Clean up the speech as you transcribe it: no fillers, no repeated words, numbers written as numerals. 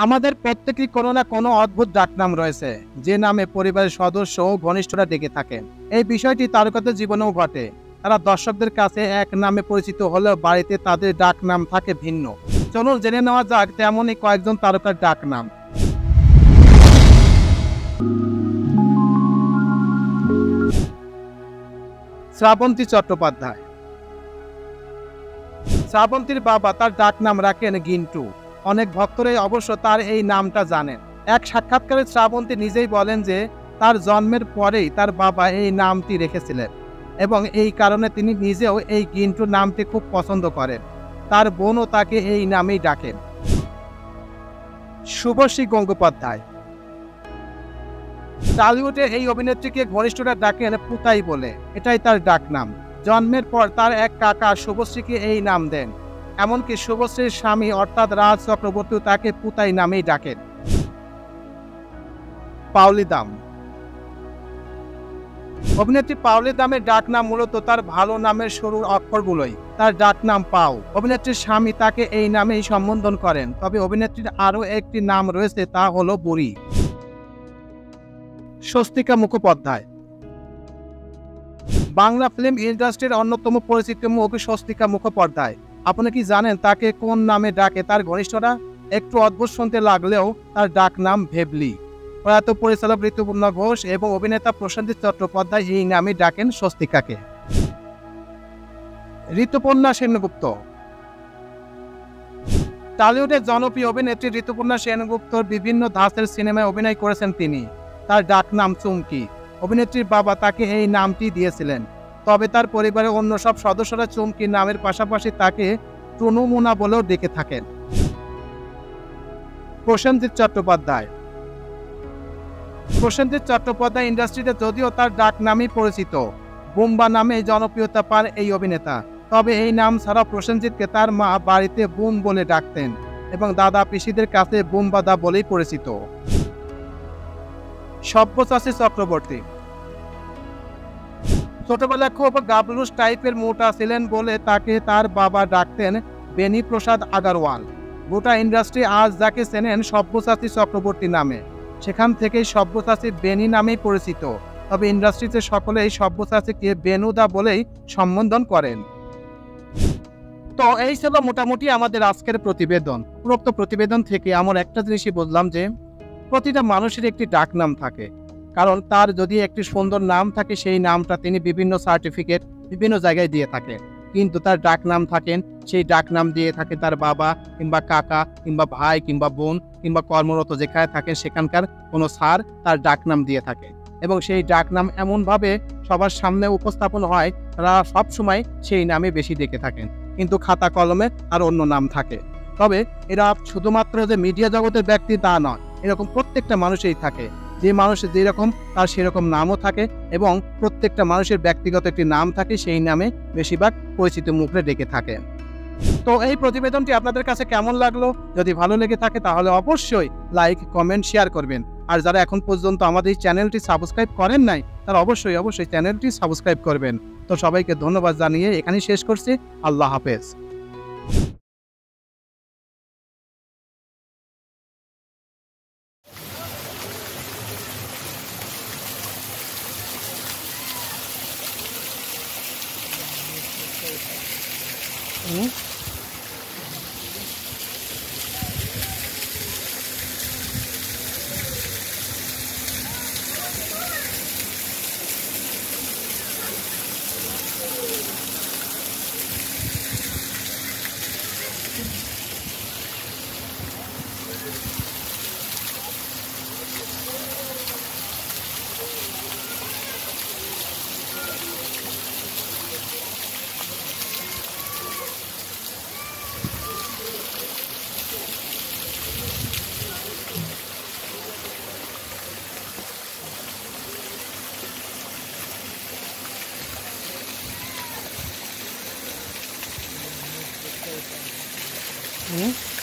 আমাদের প্রত্যেকেরই কোনো না কোনো অদ্ভুত ডাকনাম রয়েছে, যে নামে পরিবারের সদস্য ও ঘনিষ্ঠরা ডেকে থাকেন। এই বিষয়টি তারকাদের জীবনেও ঘটে। তারা দর্শকদের কাছে এক নামে পরিচিত হলেও বাড়িতে তাদের ডাকনাম থাকে ভিন্ন। চলুন জেনে নেওয়া যাক তেমনই কয়েকজন তারকার ডাকনাম। শ্রাবন্তী চট্টোপাধ্যায়। শ্রাবন্তীর বাবা তার ডাকনাম রাখেন গিন্টু। অনেক ভক্তরাই অবশ্য তার এই নামটা জানেন। এক সাক্ষাৎকারে শ্রাবন্তী নিজেই বলেন যে তার জন্মের পরেই তার বাবা এই নামটি রেখেছিলেন এবং এই কারণে তিনি নিজেও এই গিন্টু নামটি খুব পছন্দ করেন। তার বোনও তাকে এই নামেই ডাকেন। শুভশ্রী গঙ্গোপাধ্যায়। টলিউডে এই অভিনেত্রীকে ঘনিষ্ঠরা ডাকেন পুতাই বলে, এটাই তার ডাকনাম। জন্মের পর তার এক কাকা শুভশ্রীকে এই নাম দেন। এমনকি শুভশ্রীর স্বামী অর্থাৎ রাজ চক্রবর্তী তাকে পুতাই নামেই ডাকেন। পাওলি দাম। অভিনেত্রী পাওলি দামের ডাকনাম মূলত তার ভালো নামের শুরুর অক্ষরগুলোই। তার ডাকনাম পাও। অভিনেত্রীর স্বামী তাকে এই নামেই সম্বোধন করেন। তবে অভিনেত্রীর আরও একটি নাম রয়েছে, তা হলো বুড়ি। স্বস্তিকা মুখোপাধ্যায়। বাংলা ফিল্ম ইন্ডাস্ট্রির অন্যতম পরিচিত মুখ স্বস্তিকা মুখোপাধ্যায়। আপনি কি জানেন তাকে কোন নামে ডাকে তার ঘনিষ্ঠরা? একটু অদ্ভুত শুনতে লাগলেও তার ডাক নাম ভেবলি। প্রয়াত পরিচালক ঋতুপর্ণা ঘোষ এবং অভিনেতা প্রসেনজিৎ চট্টোপাধ্যায় এই নামে ডাকেন স্বস্তিকাকে। ঋতুপর্ণা সেনগুপ্ত। টলিউডের জনপ্রিয় অভিনেত্রী ঋতুপর্ণা সেনগুপ্তর বিভিন্ন ধাঁচের সিনেমায় অভিনয় করেছেন তিনি। তার ডাকনাম চুমকি। অভিনেত্রীর বাবা তাকে এই নামটি দিয়েছিলেন। তবে তার পরিবারের অন্য সব সদস্যরা চুমকি নামের পাশাপাশি তাকে টুনু মুনা বলেও ডেকে থাকেন। প্রসেনজিৎ চট্টোপাধ্যায়। প্রসেনজিৎ চট্টোপাধ্যায় ইন্ডাস্ট্রিতে যদিও তার ডাক নামেই পরিচিত। বুম্বা নামে জনপ্রিয়তা পান এই অভিনেতা। তবে এই নাম ছাড়া প্রসেনজিৎকে তার মা বাড়িতে বুম বলে ডাকতেন এবং দাদা পিসিদের কাছে বুম্বাদা বলেই পরিচিত। সব্যসাচী চক্রবর্তী। ছোটবেলায় খুব গাবলুস টাইপের মোটা ছিলেন বলে তাকে তার বাবা ডাকতেন বেনি প্রসাদ আগারওয়াল। গোটা ইন্ডাস্ট্রি আজ যাকে চেনেন সব্যসাচী চক্রবর্তী নামে, সেখান থেকেই সব্যসাচী বেনি নামেই পরিচিত। তবে ইন্ডাস্ট্রিতে সকলেই সব্যসাচীকে বেনুদা বলেই সম্বোধন করেন। তো এই ছিল মোটামুটি আমাদের আজকের প্রতিবেদন। উপরোক্ত প্রতিবেদন থেকে আমরা একটা জিনিসই বুঝলাম যে প্রতিটা মানুষের একটি ডাক নাম থাকে। কারণ তার যদি একটি সুন্দর নাম থাকে, সেই নামটা তিনি বিভিন্ন সার্টিফিকেট বিভিন্ন জায়গায় দিয়ে থাকেন। কিন্তু তার ডাক নাম থাকেন, সেই ডাক নাম দিয়ে থাকে তার বাবা কিংবা কাকা কিংবা ভাই কিংবা বোন কিংবা কর্মরত যেখানে থাকেন সেখানকার কোনো স্যার তার ডাক নাম দিয়ে থাকে এবং সেই ডাক নাম এমনভাবে সবার সামনে উপস্থাপন হয়, তারা সবসময় সেই নামে বেশি ডেকে থাকেন। কিন্তু খাতা কলমে আর অন্য নাম থাকে। তবে এরা শুধুমাত্র যে মিডিয়া জগতের ব্যক্তি তা নয়, এরকম প্রত্যেকটা মানুষই থাকে। যে মানুষের যেরকম তার সেরকম নামও থাকে এবং প্রত্যেকটা মানুষের ব্যক্তিগত একটি নাম থাকে, সেই নামে বেশিরভাগ পরিচিত মুখে ডেকে থাকে। তো এই প্রতিবেদনটি আপনাদের কাছে কেমন লাগলো? যদি ভালো লেগে থাকে তাহলে অবশ্যই লাইক, কমেন্ট, শেয়ার করবেন। আর যারা এখন পর্যন্ত আমাদের এই চ্যানেলটি সাবস্ক্রাইব করেন নাই, তারা অবশ্যই চ্যানেলটি সাবস্ক্রাইব করবেন। তো সবাইকে ধন্যবাদ জানিয়ে এখানেই শেষ করছি। আল্লাহ হাফেজ। Hmm?